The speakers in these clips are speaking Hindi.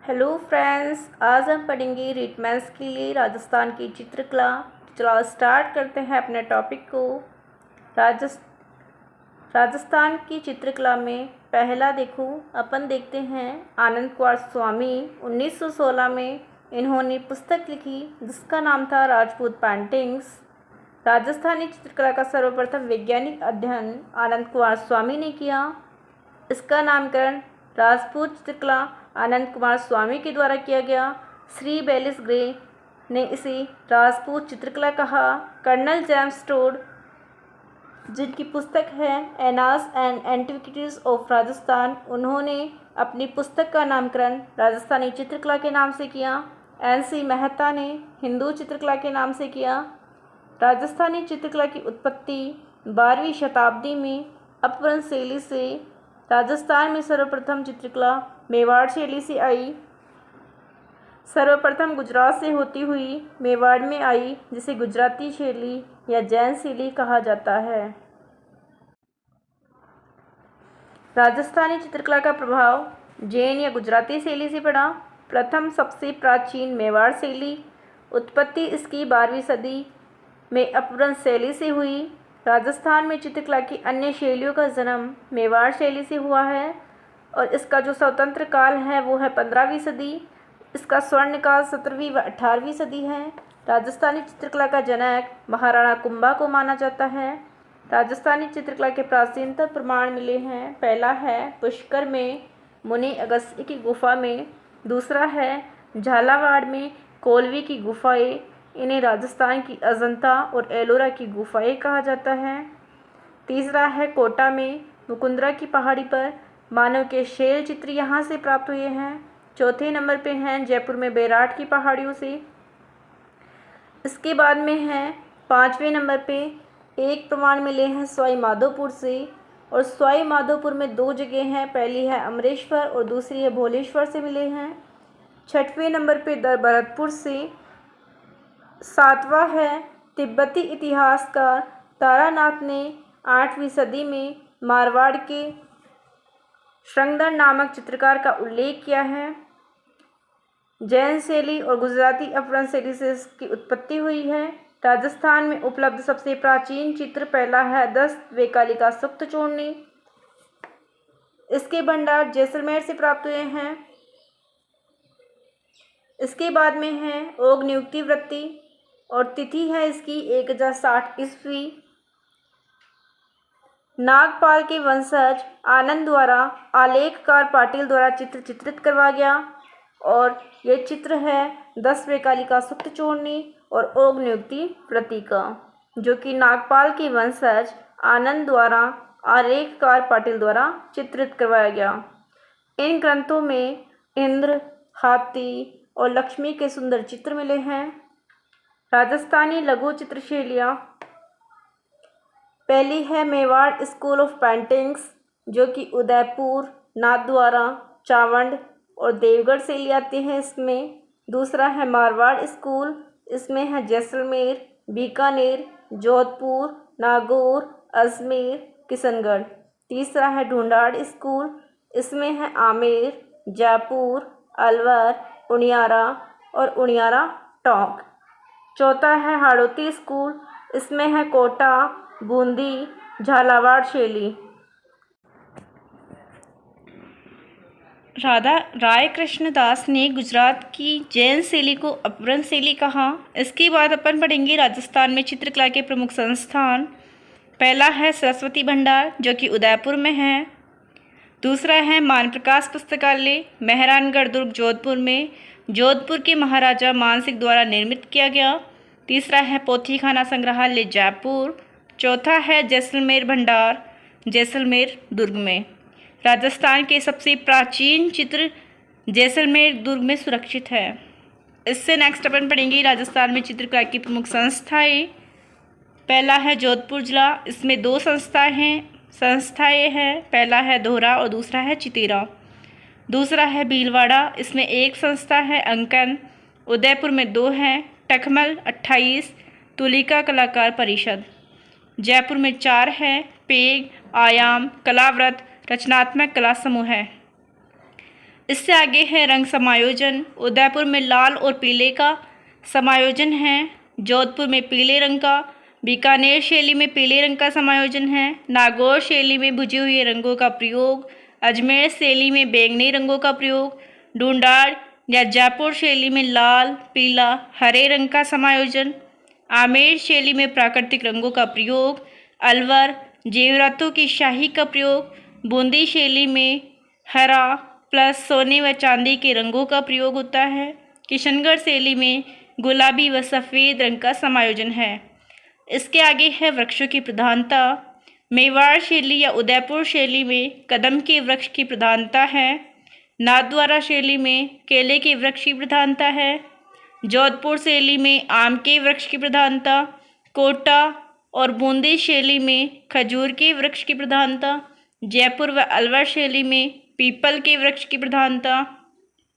हेलो फ्रेंड्स, आज हम पढ़ेंगे रीटमेंस के लिए राजस्थान की चित्रकला। चलो स्टार्ट करते हैं अपने टॉपिक को। राजस्थान की चित्रकला में पहला अपन देखते हैं आनंद कुमार स्वामी। 1916 में इन्होंने पुस्तक लिखी जिसका नाम था राजपूत पेंटिंग्स। राजस्थानी चित्रकला का सर्वप्रथम वैज्ञानिक अध्ययन आनंद कुमार स्वामी ने किया। इसका नामकरण राजपूत चित्रकला आनंद कुमार स्वामी के द्वारा किया गया। श्री बेलिस ग्रे ने इसे राजपूत चित्रकला कहा। कर्नल जेम्स टोड, जिनकी पुस्तक है एनास एंड एंटिक्विटीज़ ऑफ राजस्थान, उन्होंने अपनी पुस्तक का नामकरण राजस्थानी चित्रकला के नाम से किया। एन.सी. मेहता ने हिंदू चित्रकला के नाम से किया। राजस्थानी चित्रकला की उत्पत्ति 12वीं शताब्दी में अपभ्रंश शैली से। राजस्थान में सर्वप्रथम चित्रकला मेवाड़ शैली से आई। सर्वप्रथम गुजरात से होती हुई मेवाड़ में आई, जिसे गुजराती शैली या जैन शैली कहा जाता है। राजस्थानी चित्रकला का प्रभाव जैन या गुजराती शैली से पड़ा। प्रथम सबसे प्राचीन मेवाड़ शैली, उत्पत्ति इसकी 12वीं सदी में अपभ्रंश शैली से हुई। राजस्थान में चित्रकला की अन्य शैलियों का जन्म मेवाड़ शैली से हुआ है और इसका जो स्वतंत्र काल है वो है 15वीं सदी। इसका स्वर्ण काल 17वीं व 18वीं सदी है। राजस्थानी चित्रकला का जनक महाराणा कुंभा को माना जाता है। राजस्थानी चित्रकला के प्राचीनतम प्रमाण मिले हैं। पहला है पुष्कर में मुनि अगस्त्य की गुफा में। दूसरा है झालावाड़ में कोलवी की गुफाएं। इन्हें राजस्थान की अजंता और एलोरा की गुफाएं कहा जाता है। तीसरा है कोटा में मुकुंदरा की पहाड़ी पर मानव के शैल चित्र यहाँ से प्राप्त हुए हैं। चौथे नंबर पे हैं जयपुर में बैराट की पहाड़ियों से। इसके बाद में है 5वें नंबर पे एक प्रमाण मिले हैं सवाई माधोपुर से, और सवाई माधोपुर में 2 जगह हैं, पहली है अमरेश्वर और दूसरी है भोलेश्वर से मिले हैं। 6वें नंबर पे भरतपुर से। 7वां है तिब्बती इतिहासकार तारानाथ ने 8वीं सदी में मारवाड़ के श्रृंगधर नामक चित्रकार का उल्लेख किया है। जैन शैली और गुजराती अपभ्रंश शैली से इसकी उत्पत्ति हुई है। राजस्थान में उपलब्ध सबसे प्राचीन चित्र पहला है 10 वेकालिका सुक्त चूर्णी। इसके भंडार जैसलमेर से प्राप्त हुए हैं। इसके बाद में है ओग नियुक्ति वृत्ति और तिथि है इसकी 1060 ईस्वी। नागपाल के वंशज आनंद द्वारा आलेखकार पाटिल द्वारा चित्र चित्रित करवाया गया और ये चित्र है 10 वेकालिका सुक्त चूर्णी और ओग नियुक्ति वृत्ति का, जो कि नागपाल के वंशज आनंद द्वारा आलेखकार पाटिल द्वारा चित्रित करवाया गया। इन ग्रंथों में इंद्र, हाथी और लक्ष्मी के सुंदर चित्र मिले हैं। राजस्थानी लघु चित्र शैलियाँ, पहली है मेवाड़ स्कूल ऑफ पेंटिंग्स, जो कि उदयपुर, नाथद्वारा, चावंड और देवगढ़ से ले आते हैं इसमें। दूसरा है मारवाड़ स्कूल, इसमें है जैसलमेर, बीकानेर, जोधपुर, नागौर, अजमेर, किशनगढ़। तीसरा है ढूंढाड़ स्कूल, इसमें है आमेर, जयपुर, अलवर, उनियारा और उनियारा टोंक। चौथा है हाड़ौती स्कूल, इसमें है कोटा, बूंदी, झालावाड़ शैली। राधा राय कृष्ण दास ने गुजरात की जैन शैली को अपभ्रंश शैली कहा। इसके बाद अपन पढ़ेंगे राजस्थान में चित्रकला के प्रमुख संस्थान। पहला है सरस्वती भंडार, जो कि उदयपुर में है। दूसरा है मानप्रकाश पुस्तकालय, मेहरानगढ़ दुर्ग, जोधपुर में, जोधपुर के महाराजा मानसिंह द्वारा निर्मित किया गया। तीसरा है पोथीखाना संग्रहालय, जयपुर। चौथा है जैसलमेर भंडार, जैसलमेर दुर्ग में। राजस्थान के सबसे प्राचीन चित्र जैसलमेर दुर्ग में सुरक्षित है। इससे नेक्स्ट अपन पढ़ेंगे राजस्थान में चित्रकला की प्रमुख संस्थाएं। पहला है जोधपुर जिला, इसमें 2 संस्थाएं हैं। पहला है दोहरा और दूसरा है चितेरा। दूसरा है भीलवाड़ा, इसमें 1 संस्था है अंकन। उदयपुर में 2 हैं, टखमल 28, तुलिका कलाकार परिषद। जयपुर में 4 है, पेग, आयाम, कलाव्रत, रचनात्मक कला समूह है। इससे आगे है रंग समायोजन। उदयपुर में लाल और पीले का समायोजन है। जोधपुर में पीले रंग का। बीकानेर शैली में पीले रंग का समायोजन है। नागौर शैली में बुझे हुए रंगों का प्रयोग। अजमेर शैली में बैंगनी रंगों का प्रयोग। ढूंढाड़ या जयपुर शैली में लाल, पीला, हरे रंग का समायोजन। आमेर शैली में प्राकृतिक रंगों का प्रयोग। अलवर जेवरातों की शाही का प्रयोग। बूंदी शैली में हरा प्लस सोने व चांदी के रंगों का प्रयोग होता है। किशनगढ़ शैली में गुलाबी व सफ़ेद रंग का समायोजन है। इसके आगे है वृक्षों की प्रधानता। मेवाड़ शैली या उदयपुर शैली में कदम के वृक्ष की प्रधानता है। नाथद्वारा शैली में केले के वृक्ष की प्रधानता है। जोधपुर शैली में आम के वृक्ष की प्रधानता। कोटा और बूंदी शैली में खजूर के वृक्ष की प्रधानता। जयपुर व अलवर शैली में पीपल के वृक्ष की प्रधानता।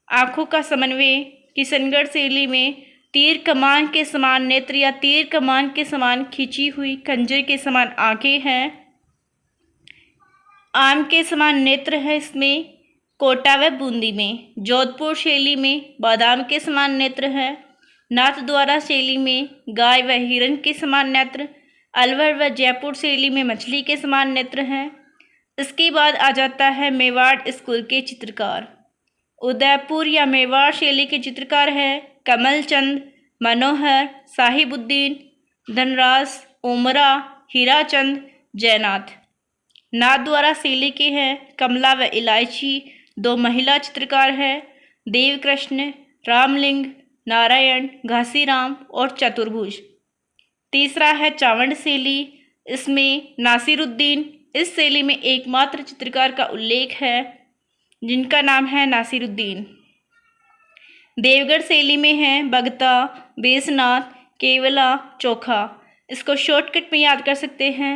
आँखों का समन्वय। किशनगढ़ शैली में तीर कमान के समान नेत्र या तीर कमान के समान खींची हुई खंजर के समान आँखें हैं। आम के समान नेत्र है इसमें कोटा व बूंदी में। जोधपुर शैली में बादाम के समान नेत्र है। नाथद्वारा शैली में गाय व हिरण के समान नेत्र। अलवर व जयपुर शैली में मछली के समान नेत्र हैं। इसके बाद आ जाता है मेवाड़ स्कूल के चित्रकार। उदयपुर या मेवाड़ शैली के चित्रकार है कमलचंद, मनोहर, साहिबुद्दीन, धनराज, ओमरा, हीराचंद, जयनाथ। नाथद्वारा शैली के हैं कमला व इलायची। दो महिला चित्रकार हैं देवकृष्ण, रामलिंग, नारायण, घासीराम और चतुर्भुज। तीसरा है चावंड शैली। इसमें नासिरुद्दीन। इस शैली में एकमात्र चित्रकार का उल्लेख है जिनका नाम है नासिरुद्दीन। देवगढ़ शैली में है भगता, बेसनाथ, केवला, चोखा। इसको शॉर्टकट में याद कर सकते हैं।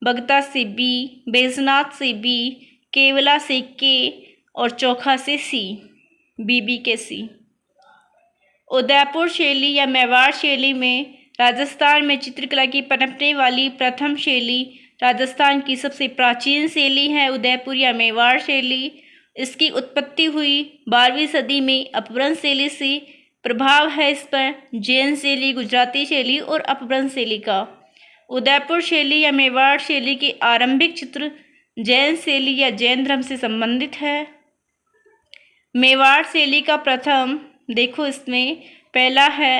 भगता से बी, बेसनाथ से बी, केवला से के और चोखा से सी, बीबी के सी। उदयपुर शैली या मेवाड़ शैली में राजस्थान में चित्रकला की पनपने वाली प्रथम शैली। राजस्थान की सबसे प्राचीन शैली है उदयपुर या मेवाड़ शैली। इसकी उत्पत्ति हुई 12वीं सदी में अपभ्रंश शैली से। प्रभाव है इस पर जैन शैली, गुजराती शैली और अपभ्रंश शैली का। उदयपुर शैली या मेवाड़ शैली के आरंभिक चित्र जैन शैली या जैन धर्म से संबंधित है। मेवाड़ शैली का प्रथम देखो इसमें पहला है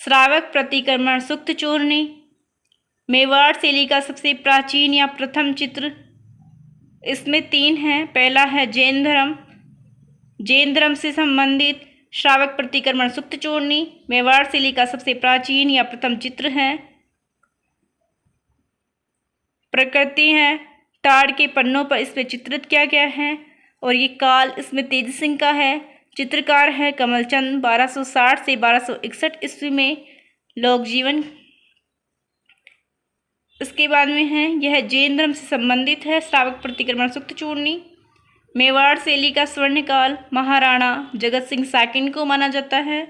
श्रावक प्रतिक्रमण सूक्त चूर्णी। मेवाड़ शैली का सबसे प्राचीन या प्रथम चित्र इसमें 3 हैं। पहला है जैन धर्म से संबंधित श्रावक प्रतिक्रमण सूक्त चूर्णी मेवाड़ शैली का सबसे प्राचीन या प्रथम चित्र है। प्रकृति है ताड़ के पन्नों पर इसमें चित्रित किया गया है और ये काल इसमें तेज सिंह का है। चित्रकार है कमलचंद। 1260 से 1261 ईस्वी में लोक जीवन। इसके बाद में है यह जैन धर्म से संबंधित है श्रावक प्रतिक्रमण सूक्त चूर्णी। मेवाड़ शैली का स्वर्णकाल महाराणा जगत सिंह सेकंड को माना जाता है।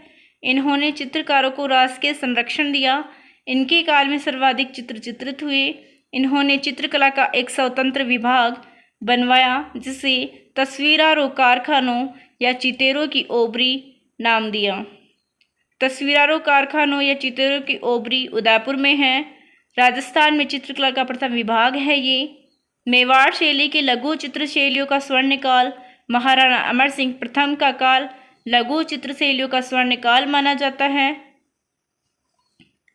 इन्होंने चित्रकारों को राष्ट्र के संरक्षण दिया। इनके काल में सर्वाधिक चित्र चित्रित हुए। इन्होंने चित्रकला का एक स्वतंत्र विभाग बनवाया जिसे तस्वीरारों कारखानों या चितेरों की ओबरी नाम दिया। तस्वीरारों कारखानों या चितेरों की ओबरी उदयपुर में है। राजस्थान में चित्रकला का प्रथम विभाग है ये। मेवाड़ शैली के लघु चित्र शैलियों का स्वर्णकाल महाराणा अमर सिंह प्रथम का काल लघु चित्र शैलियों का स्वर्णकाल माना जाता है।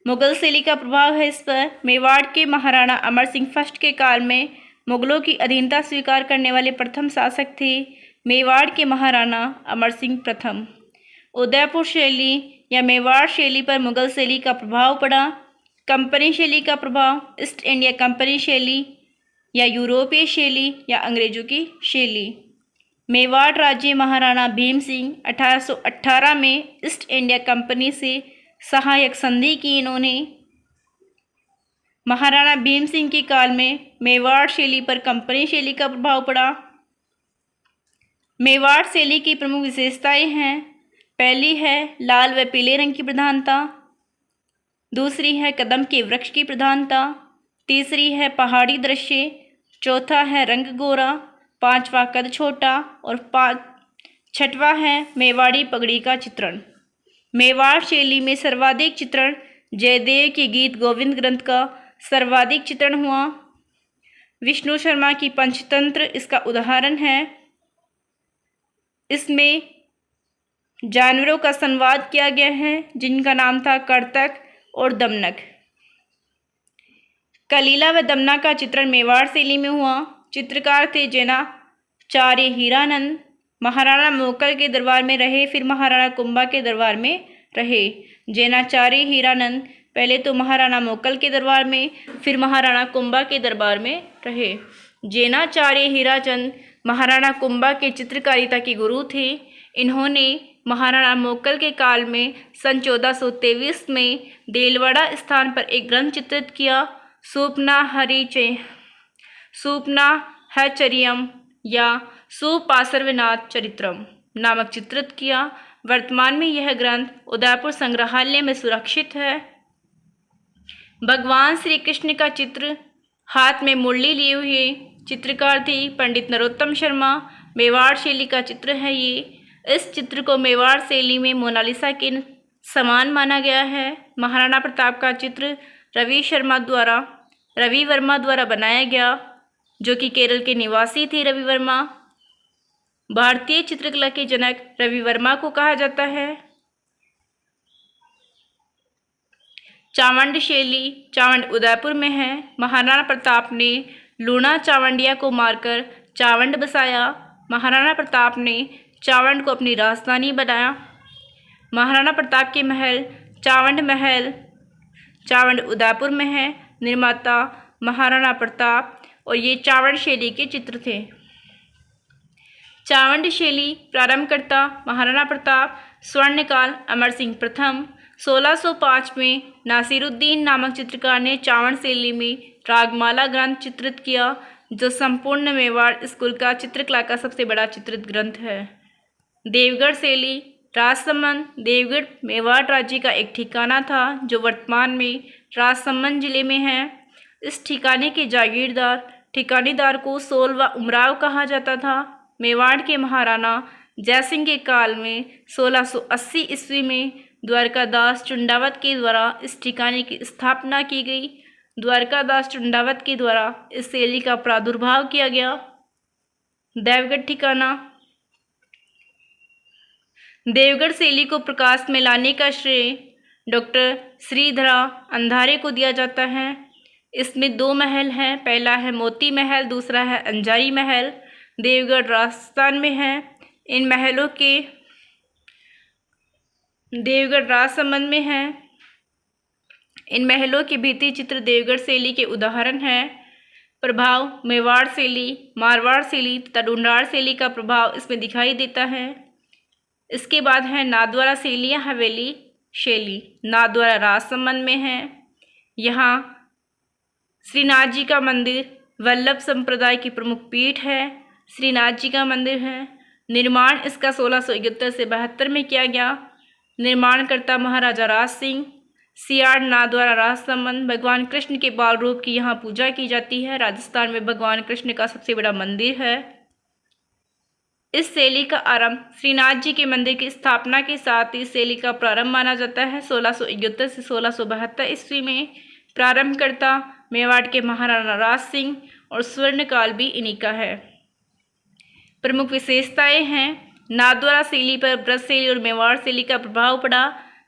मुगल शैली का प्रभाव है इस पर। मेवाड़ के महाराणा अमर सिंह फर्स्ट के काल में मुगलों की अधीनता स्वीकार करने वाले प्रथम शासक थे मेवाड़ के महाराणा अमर सिंह प्रथम। उदयपुर शैली या मेवाड़ शैली पर मुगल शैली का प्रभाव पड़ा। कंपनी शैली का प्रभाव ईस्ट इंडिया कंपनी शैली या यूरोपीय शैली या अंग्रेजों की शैली। मेवाड़ राज्य महाराणा भीम सिंह 1818 में ईस्ट इंडिया कंपनी से सहायक संधि की इन्होंने। महाराणा भीम सिंह के काल में मेवाड़ शैली पर कंपनी शैली का प्रभाव पड़ा। मेवाड़ शैली की प्रमुख विशेषताएं हैं। पहली है लाल व पीले रंग की प्रधानता। दूसरी है कदम के वृक्ष की प्रधानता। तीसरी है पहाड़ी दृश्य। चौथा है रंग गोरा। पांचवा कद छोटा और छठवां है मेवाड़ी पगड़ी का चित्रण। मेवाड़ शैली में सर्वाधिक चित्रण जयदेव के गीत गोविंद ग्रंथ का सर्वाधिक चित्रण हुआ। विष्णु शर्मा की पंचतंत्र इसका उदाहरण है। इसमें जानवरों का संवाद किया गया है जिनका नाम था कर्तक और दमनक। कलीला व दमना का चित्रण मेवाड़ शैली में हुआ। चित्रकार थे जैनाचार्य हीरानंद। महाराणा मोकल के दरबार में रहे, फिर महाराणा कुंभा के दरबार में रहे। जैनाचार्य हीरानंद पहले तो महाराणा मोकल के दरबार में, फिर महाराणा कुंभा के दरबार में रहे। जैनाचार्य हीराचंद महाराणा कुंभा के चित्रकारिता के गुरु थे। इन्होंने महाराणा मोकल के काल में सन 1423 में देलवाड़ा स्थान पर एक ग्रंथ चित्रित किया, सूपना हचरियम या सुपार्श्वनाथ चरित्रम नामक चित्रित किया। वर्तमान में यह ग्रंथ उदयपुर संग्रहालय में सुरक्षित है। भगवान श्री कृष्ण का चित्र हाथ में मुरली लिए हुए चित्रकार थी पंडित नरोत्तम शर्मा। मेवाड़ शैली का चित्र है ये। इस चित्र को मेवाड़ शैली में मोनालिसा के समान माना गया है। महाराणा प्रताप का चित्र रवि वर्मा द्वारा बनाया गया, जो कि केरल के निवासी थे। रवि वर्मा भारतीय चित्रकला के जनक रवि वर्मा को कहा जाता है। चावंड शैली चावंड उदयपुर में है। महाराणा प्रताप ने लूणा चावंडिया को मारकर चावंड बसाया। महाराणा प्रताप ने चावंड को अपनी राजधानी बनाया। महाराणा प्रताप के महल चावंड उदयपुर में है। निर्माता महाराणा प्रताप और ये चावंड शैली के चित्र थे। चावंड शैली प्रारंभकर्ता महाराणा प्रताप। स्वर्णकाल अमर सिंह प्रथम। 1605 में नासिरुद्दीन नामक चित्रकार ने चावंड शैली में रागमाला ग्रंथ चित्रित किया, जो संपूर्ण मेवाड़ स्कूल का चित्रकला का सबसे बड़ा चित्रित ग्रंथ है। देवगढ़ शैली राजसमंद देवगढ़ मेवाड़ राज्य का एक ठिकाना था, जो वर्तमान में राजसमंद जिले में है। इस ठिकाने के ठिकानेदार को सोल व उमराव कहा जाता था। मेवाड़ के महाराणा जयसिंह के काल में 1680 ईस्वी में द्वारकादास चुंडावत के द्वारा इस ठिकाने की स्थापना की गई। द्वारकादास चुंडावत के द्वारा इस शैली का प्रादुर्भाव किया गया। देवगढ़ ठिकाना देवगढ़ शैली को प्रकाश में लाने का श्रेय डॉक्टर श्रीधरा अंधारे को दिया जाता है। इसमें 2 महल हैं। पहला है मोती महल, दूसरा है अंजारी महल। देवगढ़ राजस्थान में है। इन महलों के देवगढ़ राजसमंद में है। इन महलों के भित्ति चित्र देवगढ़ शैली के उदाहरण हैं। प्रभाव मेवाड़ शैली, मारवाड़ शैली तथा ढूंढाड़ शैली का प्रभाव इसमें दिखाई देता है। इसके बाद है नाथद्वारा शैली या हवेली शैली। नाथद्वारा राजसमंद में है। यहाँ श्रीनाथ जी का मंदिर वल्लभ संप्रदाय की प्रमुख पीठ है। श्रीनाथ जी का मंदिर है। निर्माण इसका 1671 से 72 में किया गया। निर्माणकर्ता महाराजा राज सिंह। सियाड़ नाथद्वारा राजसमंद। भगवान कृष्ण के बाल रूप की यहाँ पूजा की जाती है। राजस्थान में भगवान कृष्ण का सबसे बड़ा मंदिर है। इस शैली का आरंभ श्रीनाथ जी के मंदिर की स्थापना के साथ इस शैली का प्रारंभ माना जाता है। 1671 से 1672 ईस्वी में प्रारंभकर्ता मेवाड़ के महाराणा राज सिंह और स्वर्णकाल भी इन्हीं का है। प्रमुख विशेषताएं हैं। नाथद्वारा शैली पर ब्रज शैली और मेवाड़ शैली का प्रभाव पड़ा।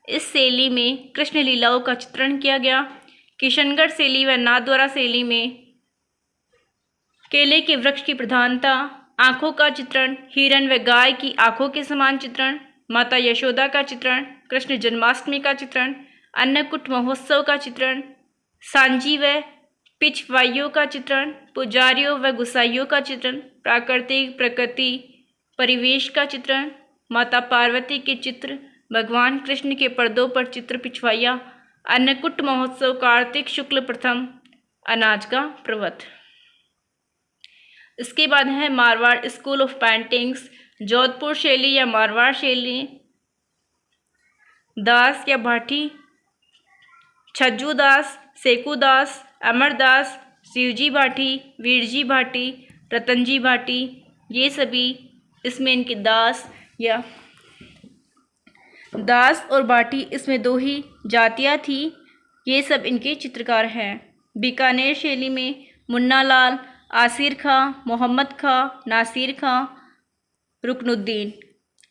इस शैली में कृष्ण लीलाओं का चित्रण किया गया। किशनगढ़ शैली व नाथद्वारा शैली में केले के वृक्ष की प्रधानता, आँखों का चित्रण, हिरण व गाय की आँखों के समान चित्रण, माता यशोदा का चित्रण, कृष्ण जन्माष्टमी का चित्रण, अन्नकूट महोत्सव का चित्रण, सांझी व पिछवाइयों का चित्रण, पुजारियों व गुसाइयों का चित्रण, प्राकृतिक प्रकृति परिवेश का चित्रण, माता पार्वती के चित्र, भगवान कृष्ण के पर्दों पर चित्र पिछवाइया, अन्नकूट महोत्सव कार्तिक शुक्ल प्रथम, अनाज का पर्वत। इसके बाद है Marwar school of paintings. Jodhpur शैली या मारवाड़ शैली दास या भाटी, छज्जू दास, सेकू दास, अमरदास, शिवजी भाटी, वीरजी भाटी, रतनजी भाटी, ये सभी इसमें इनके दास या दास और बाटी, इसमें दो ही जातियाँ थी। ये सब इनके चित्रकार हैं। बीकानेर शैली में मुन्ना लाल, आसिर खां, मोहम्मद खां, नासिर खां, रुकनुद्दीन।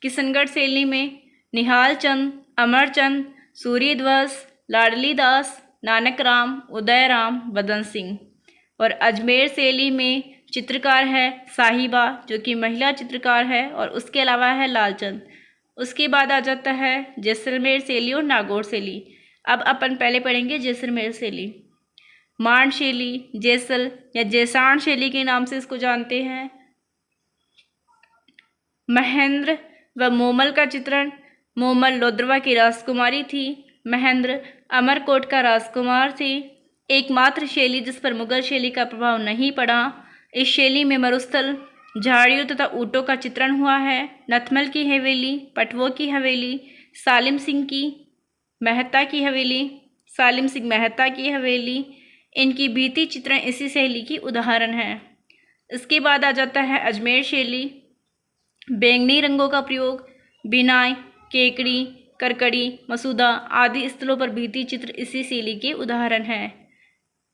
किशनगढ़ शैली में निहाल चंद, अमरचंद, सूर्यध्वज, लाडली दास, नानक राम, उदय राम, बदन सिंह। और अजमेर शैली में चित्रकार है साहिबा, जो कि महिला चित्रकार है, और उसके अलावा है लालचंद। उसके बाद आ जाता है जैसलमेर शैली और नागौर शैली। अब अपन पहले पढ़ेंगे जैसलमेर शैली। मान शैली, जैसल या जैसाण शैली के नाम से इसको जानते हैं। महेंद्र व मोमल का चित्रण। मोमल लोद्रवा की राजकुमारी थी। महेंद्र अमरकोट का राजकुमार थी। एकमात्र शैली जिस पर मुगल शैली का प्रभाव नहीं पड़ा। इस शैली में मरुस्थल, झाड़ियों तथा ऊँटों का चित्रण हुआ है। नथमल की हवेली, पटवों की हवेली, सालिम सिंह मेहता की हवेली, इनकी भित्ति चित्रण इसी शैली की उदाहरण है। इसके बाद आ जाता है अजमेर शैली। बैंगनी रंगों का प्रयोग, बिनाई, केकड़ी, करकड़ी, मसूदा आदि स्थलों पर भित्ति चित्र इसी शैली के उदाहरण हैं।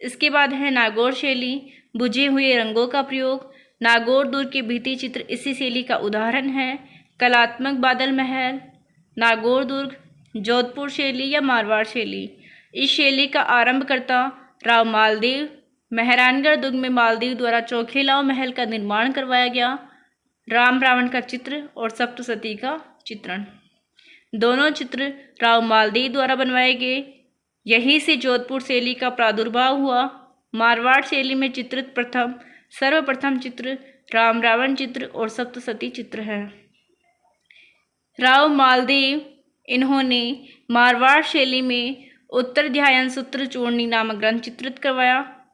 इसके बाद है नागौर शैली। बुझे हुए रंगों का प्रयोग, नागौर दुर्ग के भित्ति चित्र इसी शैली का उदाहरण है। कलात्मक बादल महल, नागौर दुर्ग, जोधपुर शैली या मारवाड़ शैली। इस शैली का आरंभकर्ता राव मालदेव। मेहरानगढ़ दुर्ग में मालदेव द्वारा चौखेलाओं महल का निर्माण करवाया गया। राम रावण का चित्र और सप्तसती का चित्रण, दोनों चित्र राव मालदेव द्वारा बनवाए गए। यहीं से जोधपुर शैली का प्रादुर्भाव हुआ। मारवाड़ शैली में चित्रित सर्वप्रथम चित्र राम रावण चित्र और सप्तसती चित्र है। राव मालदेव, इन्होंने मारवाड़ शैली में उत्तर ध्यान सूत्र चूर्णी नामक ग्रंथ चित्रित करवाया।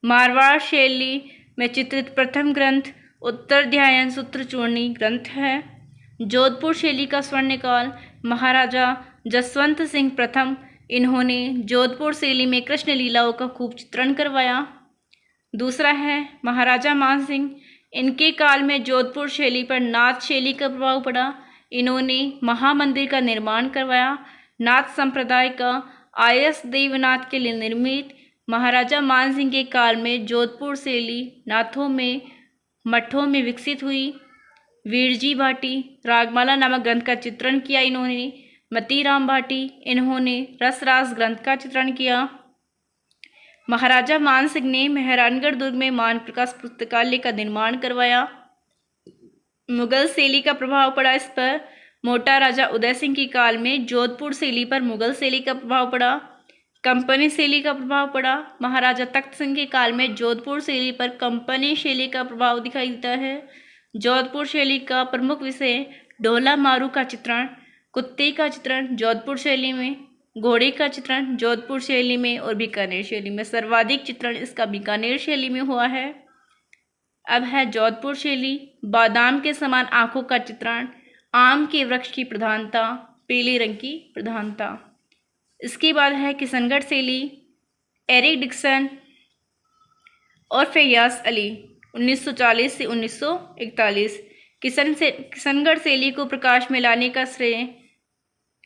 मारवाड़ शैली में चित्रित प्रथम ग्रंथ उत्तर ध्यान सूत्र चूर्णी ग्रंथ है। जोधपुर शैली का स्वर्णकाल महाराजा जसवंत सिंह प्रथम, इन्होंने जोधपुर शैली में कृष्ण लीलाओं का खूब चित्रण करवाया। दूसरा है महाराजा मान सिंह, इनके काल में जोधपुर शैली पर नाथ शैली का प्रभाव पड़ा। इन्होंने महामंदिर का निर्माण करवाया। नाथ संप्रदाय का आयस देवनाथ के लिए निर्मित महाराजा मान सिंह के काल में जोधपुर शैली नाथों में मठों में विकसित हुई। वीरजी भाटी रागमाला नामक ग्रंथ का चित्रण किया इन्होंने। मतीराम भाटी, इन्होंने रसरास ग्रंथ का चित्रण किया। महाराजा मान सिंह ने मेहरानगढ़ दुर्ग में मान प्रकाश पुस्तकालय का निर्माण करवाया। मुगल शैली का प्रभाव पड़ा इस पर। मोटा राजा उदय सिंह के काल में जोधपुर शैली पर मुगल शैली का प्रभाव पड़ा। कंपनी शैली का प्रभाव पड़ा। महाराजा तख्त सिंह के काल में जोधपुर शैली पर कंपनी शैली का प्रभाव दिखाई देता है। जोधपुर शैली का प्रमुख विषय ढोला मारू का चित्रण, कुत्ते का चित्रण जोधपुर शैली में, घोड़े का चित्रण जोधपुर शैली में और बीकानेर शैली में। सर्वाधिक चित्रण इसका बीकानेर शैली में हुआ है। अब है जोधपुर शैली। बादाम के समान आँखों का चित्रण, आम के वृक्ष की प्रधानता, पीले रंग की प्रधानता। इसके बाद है किशनगढ़ शैली। एरिक डिक्सन और फैयाज अली 1940 से 1941। किशनगढ़ शैली को प्रकाश में लाने का श्रेय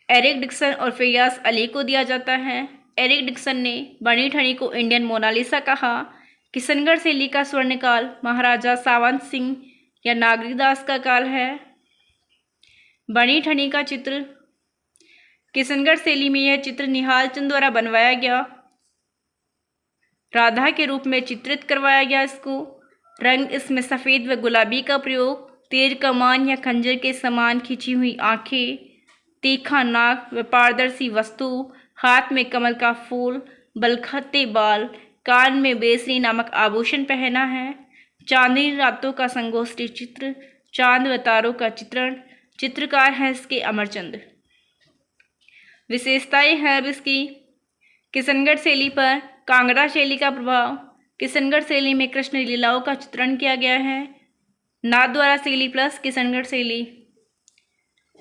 एरिक डिक्सन और फैयाज अली को दिया जाता है। एरिक डिक्सन ने बनी ठनी को इंडियन मोनालिसा कहा। किशनगढ़ शैली का स्वर्णकाल महाराजा सावंत सिंह या नागरीदास का काल है। बनी ठनी का चित्र, किशनगढ़ शैली में यह चित्र निहाल चंद द्वारा बनवाया गया। राधा के रूप में चित्रित करवाया गया इसको। रंग इसमें सफ़ेद व गुलाबी का प्रयोग। तीर कमान या खंजर के समान खिंची हुई आँखें, तीखा नाक व पारदर्शी वस्तु, हाथ में कमल का फूल, बलखते बाल, कान में बेसरी नामक आभूषण पहना है। चांदनी रातों का संगोष्ठी चित्र, चांद व तारों का चित्रण। चित्रकार है इसके अमरचंद। विशेषताएं हैं अब इसकी। किशनगढ़ शैली पर कांगड़ा शैली का प्रभाव। किशनगढ़ शैली में कृष्ण लीलाओं का चित्रण किया गया है। नाथद्वारा शैली प्लस किशनगढ़ शैली।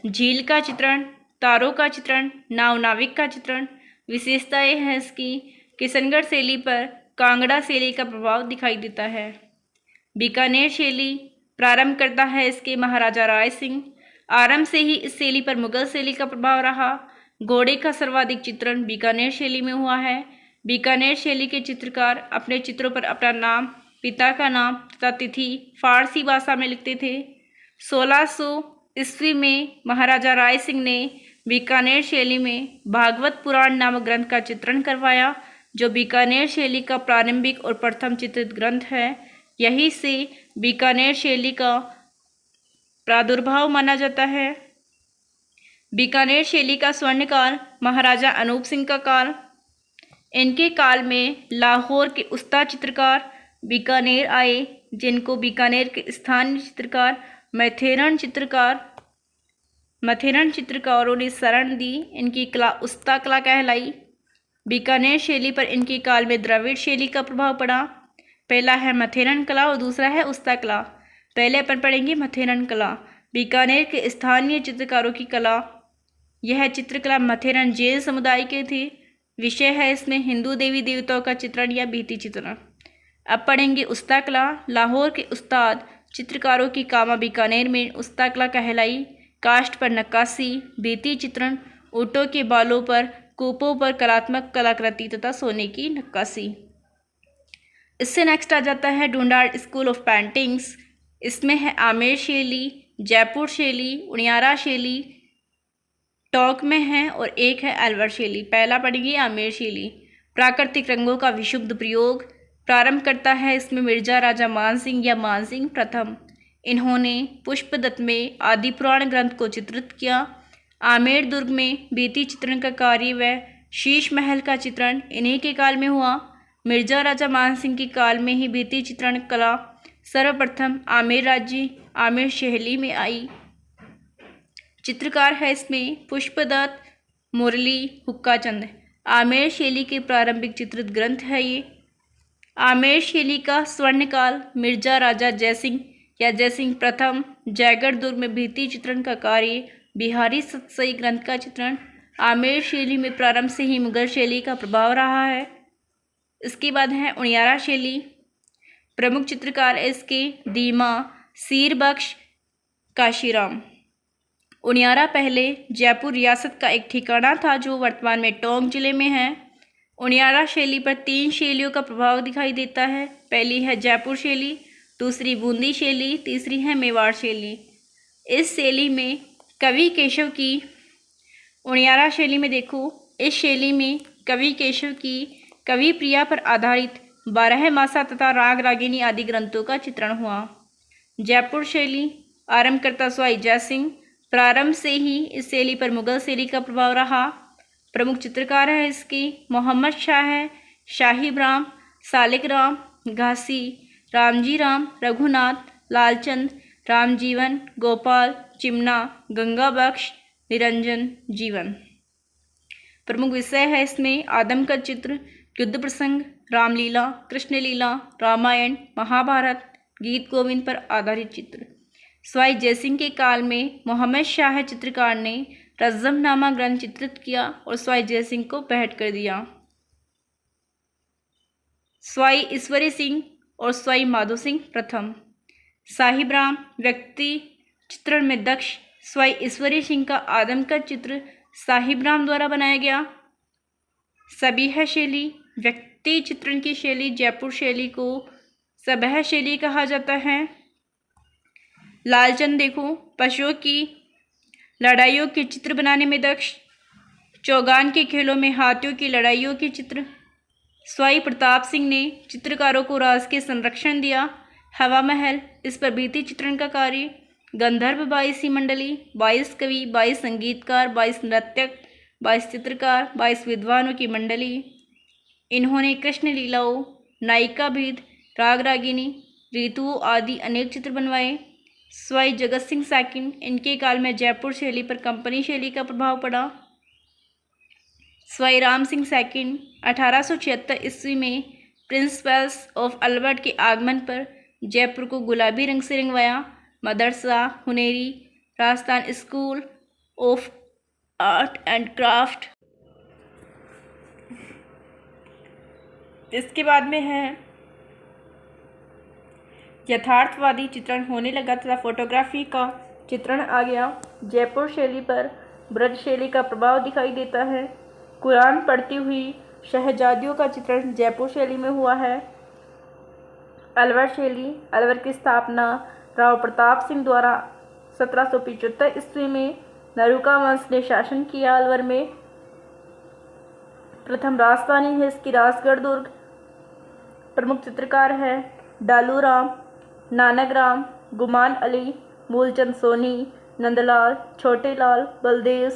झील का चित्रण, तारों का चित्रण, नाविक का चित्रण। विशेषताएं हैं इसकी। किशनगढ़ शैली पर कांगड़ा शैली का प्रभाव दिखाई देता है। बीकानेर शैली प्रारंभ करता है इसके महाराजा राय सिंह। आरंभ से ही इस शैली पर मुगल शैली का प्रभाव रहा। घोड़े का सर्वाधिक चित्रण बीकानेर शैली में हुआ है। बीकानेर शैली के चित्रकार अपने चित्रों पर अपना नाम, पिता का नाम तथा तिथि फारसी भाषा में लिखते थे। 1600 ईस्वी में महाराजा राय सिंह ने बीकानेर शैली में भागवत पुराण नामक ग्रंथ का चित्रण करवाया, जो बीकानेर शैली का प्रारंभिक और प्रथम चित्रित ग्रंथ है। यही से बीकानेर शैली का प्रादुर्भाव माना जाता है। बीकानेर शैली का स्वर्णकाल महाराजा अनूप सिंह का काल। इनके काल में लाहौर के उस्ताद चित्रकार बीकानेर आए, जिनको बीकानेर के स्थानीय चित्रकार मथेरन चित्रकारों ने शरण दी। इनकी कला उस्ता कला कहलाई। बीकानेर शैली पर इनके काल में द्रविड़ शैली का प्रभाव पड़ा। पहला है मथेरन कला और दूसरा है उस्ता कला। पहले अपन पढ़ेंगे मथेरन कला। बीकानेर के स्थानीय चित्रकारों की कला। यह चित्रकला मथेरन जैन समुदाय के थे। विषय है इसमें हिंदू देवी देवताओं का चित्रण या भित्ति चित्रण। अब पढ़ेंगे उस्ता कला। लाहौर के उस्ताद चित्रकारों की कामा बीकानेर में उस्ता कला कहलाई। काष्ठ पर नक्काशी, भित्ति चित्रण, ऊँटों के बालों पर, कूपों पर कलात्मक कलाकृति तथा सोने की नक्काशी। इससे नेक्स्ट आ जाता है ढूंढाड़ स्कूल ऑफ पेंटिंग्स। इसमें है आमेर शैली, जयपुर शैली, उनियारा शैली, टॉक में है और एक है अलवर शैली। पहला पढ़ेंगे आमेर शैली। प्राकृतिक रंगों का विशुद्ध प्रयोग। प्रारंभ करता है इसमें मिर्जा राजा मानसिंह या मानसिंह प्रथम। इन्होंने पुष्पदत्त में आदि पुराण ग्रंथ को चित्रित किया। आमेर दुर्ग में भित्ति चित्रण का कार्य व शीश महल का चित्रण इन्हीं के काल में हुआ। मिर्जा राजा मानसिंह के काल में ही भित्ति चित्रण कला सर्वप्रथम आमेर राज्य आमेर शैली में आई। चित्रकार है इसमें पुष्पदत्त, मुरली, हुक्काचंद। आमेर शैली के प्रारंभिक चित्रित ग्रंथ है ये। आमेर शैली का स्वर्णकाल मिर्जा राजा जयसिंह या जयसिंह प्रथम। जयगढ़ दुर्ग में भित्ति चित्रण का कार्य, बिहारी सतसई ग्रंथ का चित्रण। आमेर शैली में प्रारंभ से ही मुगल शैली का प्रभाव रहा है। इसके बाद है उनियारा शैली। प्रमुख चित्रकार इसके दीमा, सीरबख्श, काशीराम। उनियारा पहले जयपुर रियासत का एक ठिकाना था जो वर्तमान में टोंक जिले में है। उनियारा शैली पर 3 शैलियों का प्रभाव दिखाई देता है। पहली है जयपुर शैली, दूसरी बूंदी शैली, तीसरी है मेवाड़ शैली। इस शैली में कवि केशव की उनियारा शैली में देखो, इस शैली में कवि केशव की कवि प्रिया पर आधारित 12 मासा तथा राग रागिनी आदि ग्रंथों का चित्रण हुआ। जयपुर शैली आरंभकर्ता स्वाई जयसिंह। प्रारंभ से ही इस शैली पर मुगल शैली का प्रभाव रहा। प्रमुख चित्रकार है इसकी मोहम्मद शाह, शाहिब राम, सालिक राम, घासी, रामजी राम, रघुनाथ, लालचंद, रामजीवन, गोपाल, चिमना, गंगा बख्श, निरंजन, जीवन। प्रमुख विषय है इसमें आदमकद चित्र, युद्ध प्रसंग, रामलीला, कृष्णलीला, रामायण, महाभारत, गीत गोविंद पर आधारित चित्र। स्वाई जयसिंह के काल में मोहम्मद शाह चित्रकार ने रज्जमनामा ग्रंथ चित्रित किया और स्वाई जयसिंह को भेंट कर दिया। स्वाई ईश्वरी सिंह और स्वाई माधो सिंह प्रथम। साहिब राम व्यक्ति चित्रण में दक्ष। स्वाई ईश्वरी सिंह का आदमकद चित्र साहिब राम द्वारा बनाया गया। सबीह शैली व्यक्ति चित्रण की शैली। जयपुर शैली को सबह शैली कहा जाता है। लालचंद देखो, पशुओं की लड़ाइयों के चित्र बनाने में दक्ष। चौगान के खेलों में हाथियों की लड़ाइयों के चित्र। स्वाई प्रताप सिंह ने चित्रकारों को राज के संरक्षण दिया। हवा महल, इस पर भित्ति चित्रण का कार्य। गंधर्व 22 मंडली, 22 कवि, 22 संगीतकार, 22 नृत्यक, 22 चित्रकार, 22 विद्वानों की मंडली। इन्होंने कृष्ण लीलाओं, नायिका भेद, राग रागिनी, ऋतुओं आदि अनेक चित्र बनवाए। स्वाई जगत सिंह सेकंड, इनके काल में जयपुर शैली पर कंपनी शैली का प्रभाव पड़ा। स्वाई राम सिंह सेकंड 1876 ईस्वी में प्रिंस वेल्स ऑफ अल्बर्ट के आगमन पर जयपुर को गुलाबी रंग से रंगवाया। Madrasa, Huneri, Rajasthan school of art and craft. इसके बाद में है यथार्थवादी चित्रण होने लगा तथा फोटोग्राफी का चित्रण आ गया। जयपुर शैली पर ब्रज शैली का प्रभाव दिखाई देता है। कुरान पढ़ती हुई शहजादियों का चित्रण जयपुर शैली में हुआ है। अलवर शैली, अलवर की स्थापना राव प्रताप सिंह द्वारा 1775 ईस्वी में नरुका वंश ने शासन किया। अलवर में प्रथम राजधानी है इसकी राजगढ़ दुर्ग। प्रमुख चित्रकार है डालू राम, नानक राम, गुमान अली, मूलचंद सोनी, नंदलाल, छोटेलाल, बलदेव,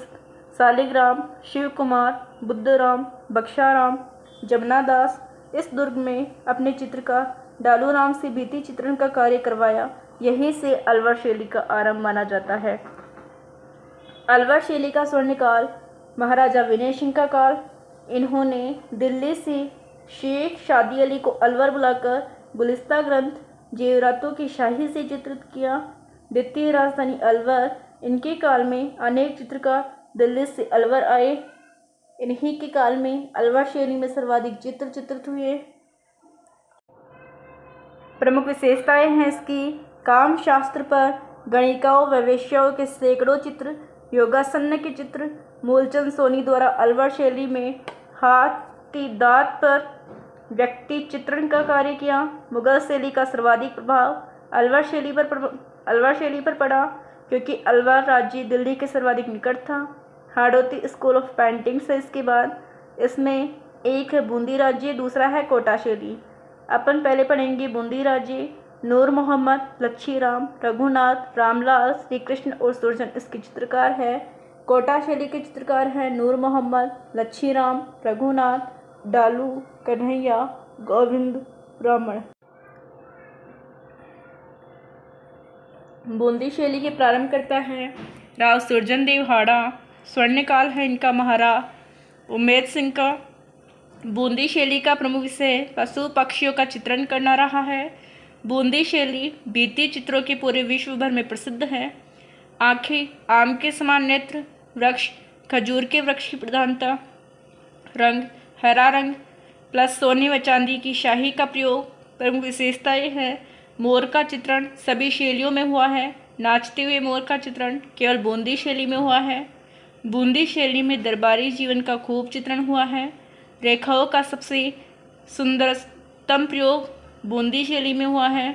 सालिग्राम, शिव कुमार, बुद्धराम, बख्शाराम, जमुना दास। इस दुर्ग में अपने चित्रकार डालू राम से भित्ति चित्रण का कार्य करवाया। यहीं से अलवर शैली का आरंभ माना जाता है। अलवर शैली का स्वर्णकाल महाराजा विनय सिंह का काल। इन्होंने दिल्ली से शेख शादी अली को अलवर बुलाकर गुलिस्ता ग्रंथ जेवरातों की शाही से चित्रित किया। द्वितीय राजधानी अलवर। इनके काल में अनेक चित्रकार दिल्ली से अलवर आए। इन्हीं के काल में अलवर शैली में सर्वाधिक चित्र चित्रित हुए। प्रमुख विशेषताएं हैं इसकी। काम शास्त्र पर गणिकाओं व वेश्याओं के सैकड़ों चित्र, योगासन के चित्र। मूलचंद सोनी द्वारा अलवर शैली में हाथी दांत पर व्यक्ति चित्रण का कार्य किया। मुगल शैली का सर्वाधिक प्रभाव अलवर शैली पर पड़ा, क्योंकि अलवर राज्य दिल्ली के सर्वाधिक निकट था। हाड़ौती स्कूल ऑफ पेंटिंग्स है इसके बाद। इसमें एक है बूंदी राज्य, दूसरा है कोटा शैली। अपन पहले पढ़ेंगे बूंदी राज्य। नूर मोहम्मद, लच्छी राम, रघुनाथ, रामलाल, श्री कृष्ण और सुरजन इसके चित्रकार है। कोटा शैली के चित्रकार हैं नूर मोहम्मद, लच्छी राम, रघुनाथ, डालू, कन्हैया, गोविंद, ब्राह्मण। बूंदी शैली के प्रारंभ करता है राव सुरजन देव हाड़ा। स्वर्णकाल है इनका महारा उम्मेद सिंह का। बूंदी शैली का प्रमुख विषय पशु पक्षियों का चित्रण करना रहा है। बूंदी शैली भित्ति चित्रों के पूरे विश्व भर में प्रसिद्ध है। आँखें आम के समान नेत्र, वृक्ष खजूर के वृक्ष की प्रधानता, रंग हरा रंग प्लस सोने व चांदी की शाही का प्रयोग। प्रमुख विशेषताएं हैं मोर का चित्रण सभी शैलियों में हुआ है। नाचते हुए मोर का चित्रण केवल बूंदी शैली में हुआ है। बूंदी शैली में दरबारी जीवन का खूब चित्रण हुआ है। रेखाओं का सबसे सुंदरतम प्रयोग बूंदी शैली में हुआ है।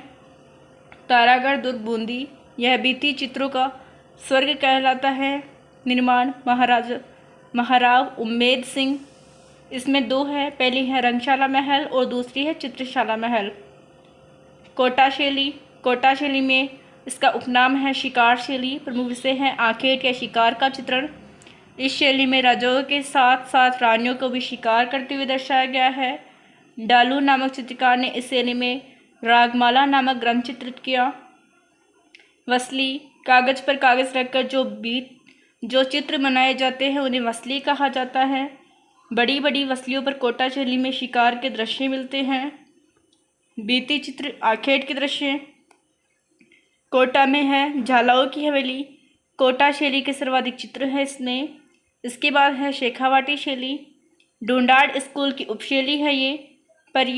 तारागढ़ दुर्ग बूंदी, यह भित्ति चित्रों का स्वर्ग कहलाता है। निर्माण महाराव उम्मेद सिंह। इसमें दो है, पहली है रंगशाला महल और दूसरी है चित्रशाला महल। कोटा शैली में इसका उपनाम है शिकार शैली। प्रमुख विषय है आखेट या शिकार का चित्रण। इस शैली में राजाओं के साथ साथ रानियों को भी शिकार करते हुए दर्शाया गया है। डालू नामक चित्रकार ने इस शैली में रागमाला नामक ग्रंथ चित्रित किया। वसली, कागज पर कागज रखकर जो चित्र बनाए जाते हैं उन्हें वसली कहा जाता है। बड़ी बड़ी वसलियों पर कोटा शैली में शिकार के दृश्य मिलते हैं। भित्ति चित्र आखेट के दृश्य। कोटा में है झालाओं की हवेली। कोटा शैली के सर्वाधिक चित्र है इसमें। इसके बाद है शेखावाटी शैली। ढूंढाड़ स्कूल की उपशैली है ये, पर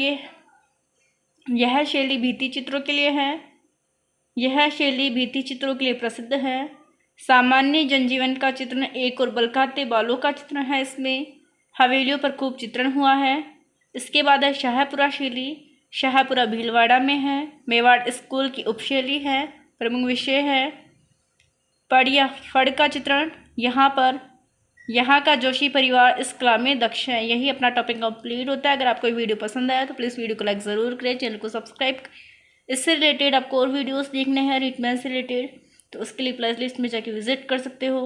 यह शैली भित्ति चित्रों के लिए है। यह शैली भित्ति चित्रों के लिए प्रसिद्ध है। सामान्य जनजीवन का चित्रण एक और बलखाते बालों का चित्रण है इसमें। हवेलियों पर खूब चित्रण हुआ है। इसके बाद है शाहपुरा शैली। शाहपुरा भीलवाड़ा में है। मेवाड़ स्कूल की उपशैली है। प्रमुख विषय है पड़ या फड़ का चित्रण। यहाँ का जोशी परिवार इस कला में दक्ष है। यही अपना टॉपिक कंप्लीट होता है। अगर आपको वीडियो पसंद आया तो प्लीज़ वीडियो को लाइक ज़रूर करें, चैनल को सब्सक्राइब। इससे रिलेटेड आपको और वीडियोस देखने हैं रिटमेंट से रिलेटेड तो उसके लिए प्लेलिस्ट में जाके विजिट कर सकते हो।